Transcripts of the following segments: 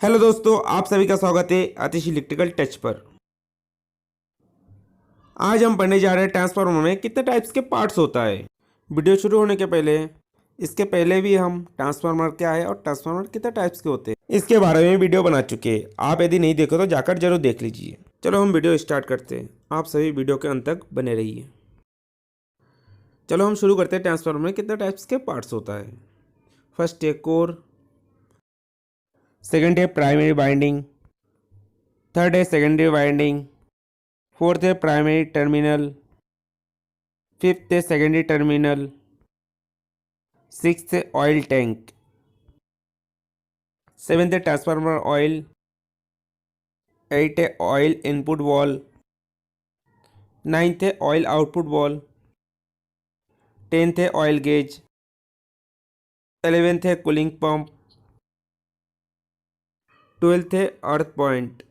Hello दोस्तों, आप सभी का स्वागत है आतिश इलेक्ट्रिकल टच पर। आज हम पढ़ने जा रहे हैं ट्रांसफार्मर में कितने टाइप्स के पार्ट्स होता है। वीडियो शुरू होने के पहले इसके पहले भी हम ट्रांसफार्मर क्या है और ट्रांसफार्मर कितने टाइप्स के होते हैं इसके बारे में वीडियो बना चुके हैं। आप यदि नहीं देखो तो जाकर जरूर देख लीजिए। चलो हम वीडियो स्टार्ट करते हैं। आप सभी वीडियो के अंत तक बने रहिए। चलो हम शुरू करते हैं। ट्रांसफार्मर में कितने टाइप्स के पार्ट्स होता है। फर्स्ट है कोर, सेकेंड है प्राइमरी वाइंडिंग, थर्ड है सेकेंडरी वाइंडिंग, फोर्थ है प्राइमरी टर्मिनल, फिफ्थ है सेकेंडरी टर्मिनल, सिक्स्थ है ऑयल टैंक, सेवेंथ है ट्रांसफार्मर ऑयल, एट है ऑयल इनपुट वॉल, नाइन्थ है ऑयल आउटपुट वॉल, टेंथ है ऑयल गेज, 11th है कूलिंग पंप, 12th है अर्थ पॉइंट,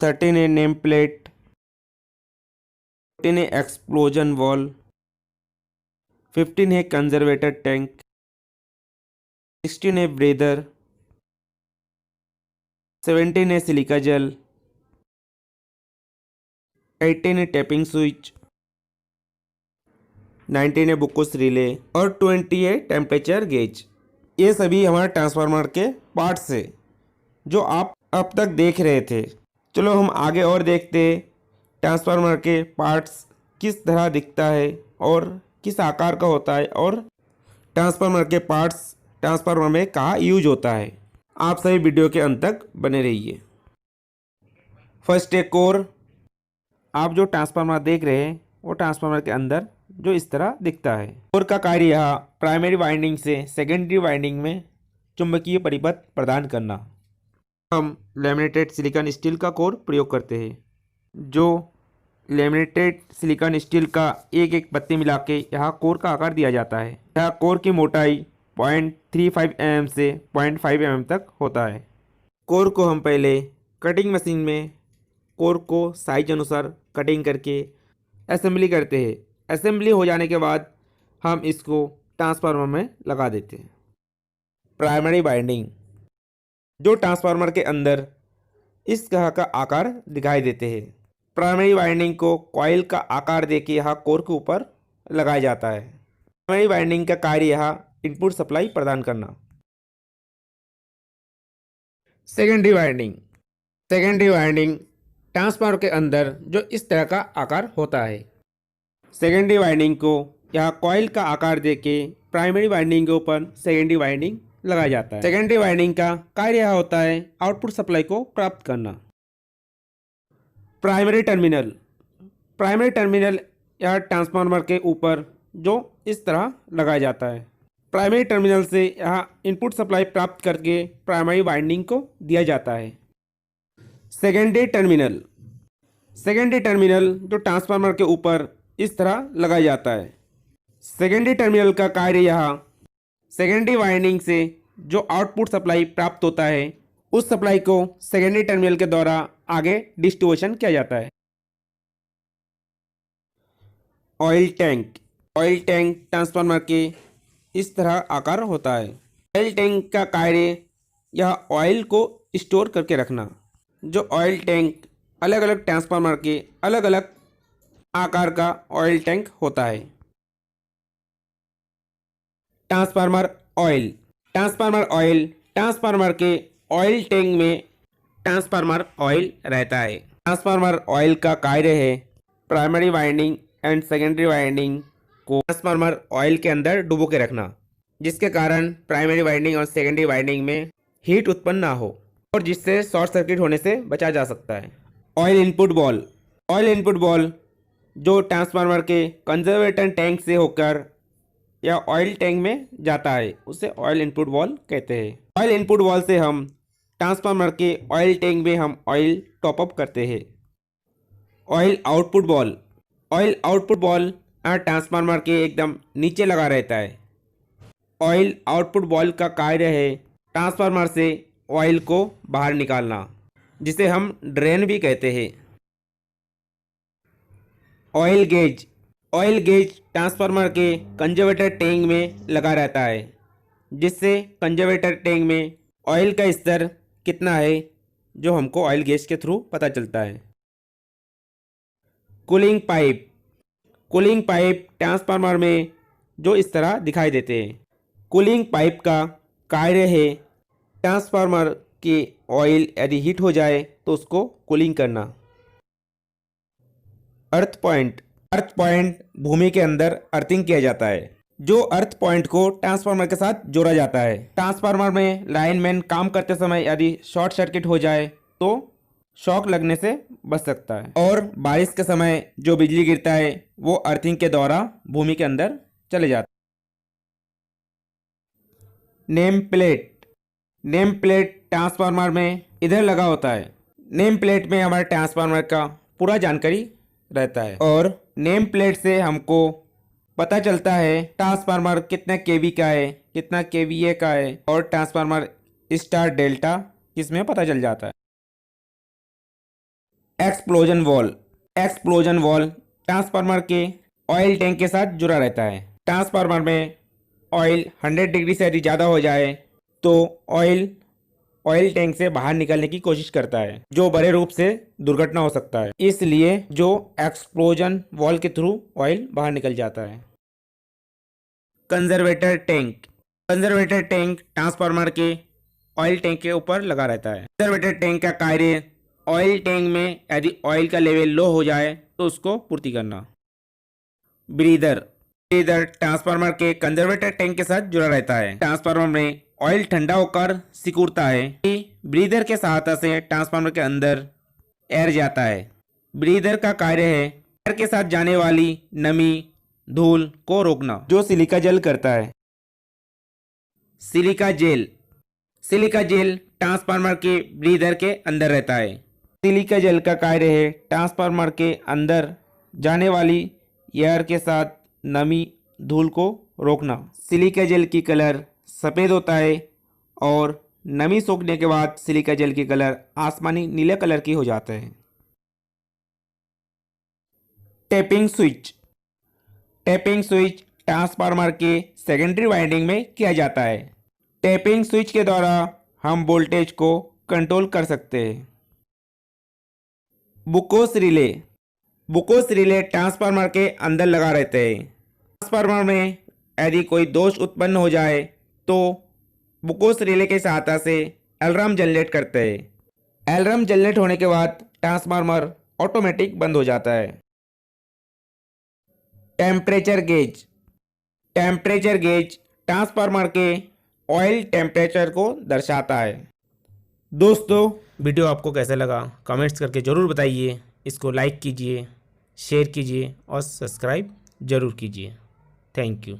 13 है नेम प्लेट, 14 है एक्सप्लोजन वॉल, 15 है कंजर्वेटर टैंक, 16 है ब्रेदर, 17 है सिलिका जेल, 18 है टैपिंग स्विच, 19 है बुकुस रिले और 20 है टेम्परेचर गेज। ये सभी हमारे ट्रांसफार्मर के पार्ट्स है जो आप अब तक देख रहे थे। चलो हम आगे और देखते हैं ट्रांसफार्मर के पार्ट्स किस तरह दिखता है और किस आकार का होता है और ट्रांसफार्मर के पार्ट्स ट्रांसफार्मर में कहाँ यूज होता है। आप सभी वीडियो के अंत तक बने रहिए। फर्स्ट है कोर। आप जो ट्रांसफार्मर देख रहे हैं वो ट्रांसफार्मर के अंदर जो इस तरह दिखता है। कोर का कार्य यह प्राइमरी वाइंडिंग से सेकेंडरी वाइंडिंग में चुंबकीय परिपथ प्रदान करना। हम लैमिनेटेड सिलिकॉन स्टील का कोर प्रयोग करते हैं। जो लैमिनेटेड सिलिकॉन स्टील का एक एक पत्ती मिला के यहाँ कोर का आकार दिया जाता है। यह कोर की मोटाई 0.35 mm से 0.5 mm तक होता है। कोर को हम पहले कटिंग मशीन में कोर को साइज अनुसार कटिंग करके असेंबली करते हैं। असेंबली हो जाने के बाद हम इसको ट्रांसफार्मर में लगा देते हैं। प्राइमरी वाइंडिंग, जो ट्रांसफार्मर के अंदर इस तरह का आकार दिखाई देते हैं। प्राइमरी वाइंडिंग को कॉइल का आकार देके यहाँ कोर के ऊपर लगाया जाता है। प्राइमरी वाइंडिंग का कार्य यहाँ इनपुट सप्लाई प्रदान करना। Secondary winding, secondary winding transformer के अंदर जो इस तरह का आकार होता है। सेकेंडरी वाइंडिंग को यहाँ कॉइल का आकार देके प्राइमरी वाइंडिंग के ऊपर सेकेंडरी वाइंडिंग लगाया जाता है। सेकेंडरी वाइंडिंग का कार्य यह होता है आउटपुट सप्लाई को प्राप्त करना। प्राइमरी टर्मिनल, प्राइमरी टर्मिनल यह ट्रांसफार्मर के ऊपर जो इस तरह लगाया जाता है। प्राइमरी टर्मिनल से यहाँ इनपुट सप्लाई प्राप्त करके प्राइमरी वाइंडिंग को दिया जाता है। सेकेंडरी टर्मिनल, सेकेंडरी टर्मिनल जो ट्रांसफार्मर के ऊपर इस तरह लगाया जाता है। सेकेंडरी टर्मिनल का कार्य यहाँ सेकेंडरी वाइंडिंग से जो आउटपुट सप्लाई प्राप्त होता है उस सप्लाई को सेकेंडरी टर्मिनल के द्वारा आगे डिस्ट्रीब्यूशन किया जाता है। Oil tank, oil tank transformer के इस तरह आकार होता है। ऑयल टैंक का कार्य यह ऑयल को स्टोर करके रखना। जो ऑयल टैंक अलग अलग ट्रांसफार्मर के अलग अलग आकार का ऑयल टैंक होता है। Transformer oil, transformer oil transformer के ऑयल टैंक में ट्रांसफार्मर ऑयल रहता है। ट्रांसफार्मर ऑयल का कार्य है primary winding and secondary winding को ट्रांसफार्मर ऑयल के अंदर डुबो के रखना, जिसके कारण प्राइमरी वाइंडिंग और सेकेंडरी वाइंडिंग में हीट उत्पन्न ना हो और जिससे शॉर्ट सर्किट होने से बचा जा सकता है। Oil input ball, oil input ball जो ट्रांसफार्मर के कंजर्वेटर टैंक से होकर या ऑयल टैंक में जाता है उसे ऑयल इनपुट वॉल कहते हैं। ऑयल इनपुट वॉल से हम ट्रांसफार्मर के ऑयल टैंक में हम ऑयल टॉपअप करते हैं। Oil output ball, oil output ball transformer के एकदम नीचे लगा रहता है। ऑयल आउटपुट बॉल का कार्य है ट्रांसफार्मर से ऑयल को बाहर निकालना, जिसे हम ड्रेन भी कहते हैं। Oil gauge, oil gauge transformer के कंजर्वेटर टैंक में लगा रहता है, जिससे कंजर्वेटर टैंक में ऑयल का स्तर कितना है जो हमको ऑयल गेज के थ्रू पता चलता है। Cooling pipe, cooling pipe transformer में जो इस तरह दिखाई देते हैं। कूलिंग पाइप का कार्य है ट्रांसफार्मर की ऑयल यदि हीट हो जाए तो उसको कूलिंग करना। अर्थ पॉइंट, अर्थ पॉइंट भूमि के अंदर अर्थिंग किया जाता है। जो अर्थ पॉइंट को ट्रांसफार्मर के साथ जोड़ा जाता है। ट्रांसफार्मर में लाइनमैन काम करते समय यदि शॉर्ट सर्किट हो जाए तो शॉक लगने से बच सकता है। और बारिश के समय जो बिजली गिरता है वो अर्थिंग के द्वारा भूमि के अंदर चले जाता है। Name plate, name plate transformer में इधर लगा होता है। नेम प्लेट में हमारे ट्रांसफार्मर का पूरा जानकारी रहता है और नेम प्लेट से हमको पता चलता है ट्रांसफार्मर कितने केवी का है, कितना केवीए का है और ट्रांसफार्मर स्टार डेल्टा इसमें पता चल जाता है। Explosion valve, explosion valve transformer के ऑयल टैंक के साथ जुड़ा रहता है। ट्रांसफार्मर में ऑयल 100 डिग्री से यदि ज़्यादा हो जाए तो ऑयल टैंक से बाहर निकलने की कोशिश करता है, जो बड़े रूप से दुर्घटना हो सकता है। इसलिए जो एक्सप्लोजन वॉल्व के थ्रू ऑयल बाहर निकल जाता है। Conservator tank, conservator tank transformer के ऑयल टैंक के ऊपर लगा रहता है। कंजर्वेटर टैंक का कार्य ऑयल टैंक में यदि ऑयल का लेवल लो हो जाए तो उसको पूर्ति करना। ब्रीदर, ब्रीदर ट्रांसफार्मर के कंजर्वेटर टैंक के साथ जुड़ा रहता है। ट्रांसफार्मर में ऑयल ठंडा होकर सिकुड़ता है। ब्रीदर के सहायता से ट्रांसफार्मर के अंदर एयर जाता है। ब्रीदर का कार्य है एयर के साथ जाने वाली नमी, धूल को रोकना, जो सिलिका जेल करता है। Silica gel, silica gel transformer के ब्रीदर के अंदर रहता है। सिलिका जेल का कार्य है ट्रांसफार्मर के अंदर जाने वाली एयर के साथ नमी, धूल को रोकना। सिलिका जेल की कलर सफ़ेद होता है और नमी सोखने के बाद सिलिका जेल की कलर आसमानी नीले कलर की हो जाता है। Tapping switch, tapping switch transformer के सेकेंडरी वाइंडिंग में किया जाता है। टैपिंग स्विच के द्वारा हम वोल्टेज को कंट्रोल कर सकते हैं। बुकोस रिले, बुकोस रिले ट्रांसफार्मर के अंदर लगा रहते हैं। ट्रांसफार्मर में यदि कोई दोष उत्पन्न हो जाए तो बुकोस रिले के सहायता से अलार्म जनरेट करते हैं। अलार्म जनरेट होने के बाद ट्रांसफार्मर ऑटोमेटिक बंद हो जाता है। Temperature gauge, temperature gauge transformer के ऑयल टेम्परेचर को दर्शाता है। दोस्तों, वीडियो आपको कैसा लगा कमेंट्स करके ज़रूर बताइए। इसको लाइक कीजिए, शेयर कीजिए और सब्सक्राइब ज़रूर कीजिए। Thank you.